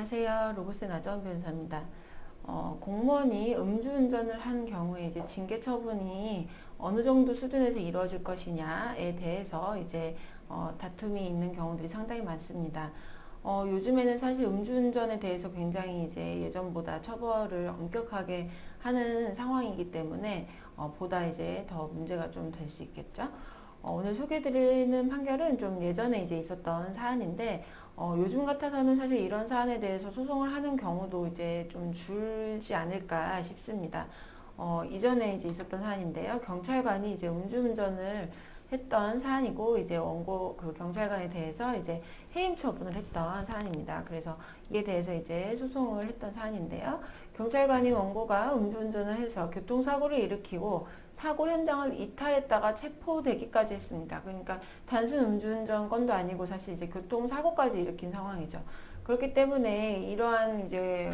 안녕하세요. 로봇의 나정 변호사입니다. 공무원이 음주운전을 한 경우에 이제 징계 처분이 어느 정도 수준에서 이루어질 것이냐에 대해서 이제 다툼이 있는 경우들이 상당히 많습니다. 요즘에는 사실 음주운전에 대해서 굉장히 이제 예전보다 처벌을 엄격하게 하는 상황이기 때문에 보다 이제 더 문제가 좀 될 수 있겠죠. 오늘 소개해드리는 판결은 좀 예전에 이제 있었던 사안인데, 요즘 같아서는 사실 이런 사안에 대해서 소송을 하는 경우도 이제 좀 줄지 않을까 싶습니다. 이전에 이제 있었던 사안인데요. 경찰관이 이제 음주운전을 했던 사안이고, 이제 원고 그 경찰관에 대해서 이제 해임 처분을 했던 사안입니다. 그래서 이에 대해서 이제 소송을 했던 사안인데요. 경찰관인 원고가 음주운전을 해서 교통사고를 일으키고 사고 현장을 이탈했다가 체포되기까지 했습니다. 그러니까 단순 음주운전 건도 아니고 사실 이제 교통사고까지 일으킨 상황이죠. 그렇기 때문에 이러한 이제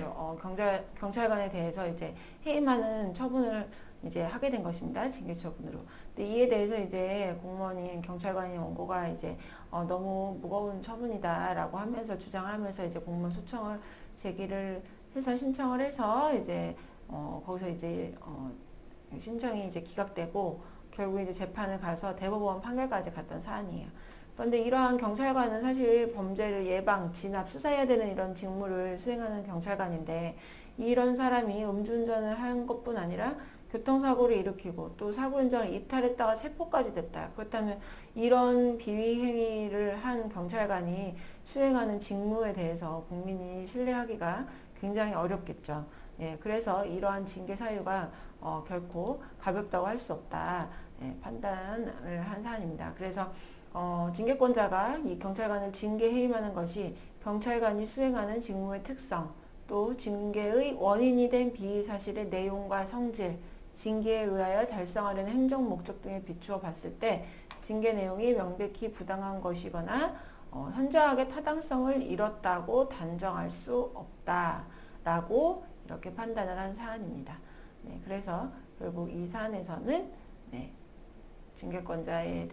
경찰관에 대해서 이제 해임하는 처분을 이제 하게 된 것입니다. 징계 처분으로. 근데 이에 대해서 이제 공무원인 경찰관인 원고가 이제 너무 무거운 처분이다라고 하면서 주장하면서 이제 공무원 소청을 제기를 해서 신청을 해서 이제 거기서 이제 신청이 이제 기각되고 결국에 이제 재판을 가서 대법원 판결까지 갔던 사안이에요. 그런데 이러한 경찰관은 사실 범죄를 예방, 진압, 수사해야 되는 이런 직무를 수행하는 경찰관인데 이런 사람이 음주운전을 한 것뿐 아니라 교통사고를 일으키고 또 사고 현장을 이탈했다가 체포까지 됐다. 그렇다면 이런 비위 행위를 한 경찰관이 수행하는 직무에 대해서 국민이 신뢰하기가 굉장히 어렵겠죠. 예, 그래서 이러한 징계 사유가 결코 가볍다고 할 수 없다. 예, 판단을 한 사안입니다. 그래서 징계권자가 이 경찰관을 징계 해임하는 것이 경찰관이 수행하는 직무의 특성, 또 징계의 원인이 된 비위 사실의 내용과 성질, 징계에 의하여 달성하려는 행정 목적 등에 비추어 봤을 때 징계 내용이 명백히 부당한 것이거나 현저하게 타당성을 잃었다고 단정할 수 없다라고 이렇게 판단을 한 사안입니다. 네, 그래서 결국 이 사안에서는 네, 징계권자의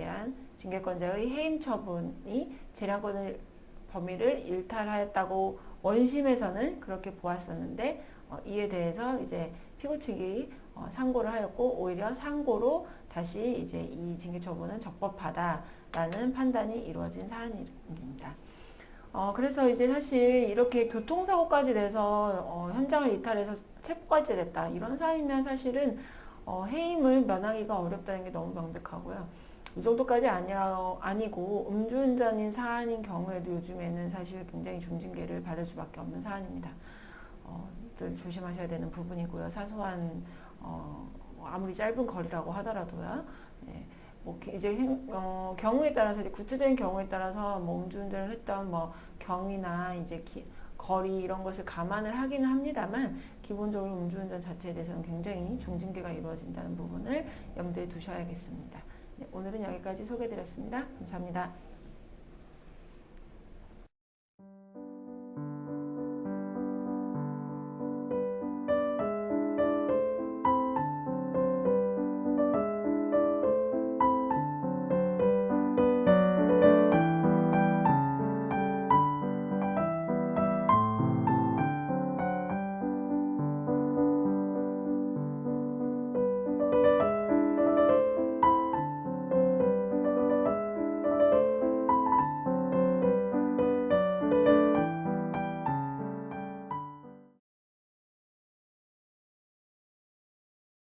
해임 처분이 재량권의 범위를 일탈하였다고 원심에서는 그렇게 보았었는데 이에 대해서 이제 피고 측이 상고를 하였고 오히려 상고로 다시 이제 이 징계 처분은 적법하다라는 판단이 이루어진 사안입니다. 그래서 이제 사실 이렇게 교통사고까지 돼서 현장을 이탈해서 체포까지 됐다. 이런 사안이면 사실은 해임을 면하기가 어렵다는 게 너무 명백하고요. 이 정도까지 아니고 음주운전인 사안인 경우에도 요즘에는 사실 굉장히 중징계를 받을 수밖에 없는 사안입니다. 늘 조심하셔야 되는 부분이고요. 사소한 아무리 짧은 거리라고 하더라도요. 네. 뭐 이제 경우에 따라서 이제 구체적인 경우에 따라서 뭐 음주운전을 했던 뭐 경위나 이제 거리 이런 것을 감안을 하기는 합니다만 기본적으로 음주운전 자체에 대해서는 굉장히 중징계가 이루어진다는 부분을 염두에 두셔야겠습니다. 네, 오늘은 여기까지 소개해드렸습니다. 감사합니다.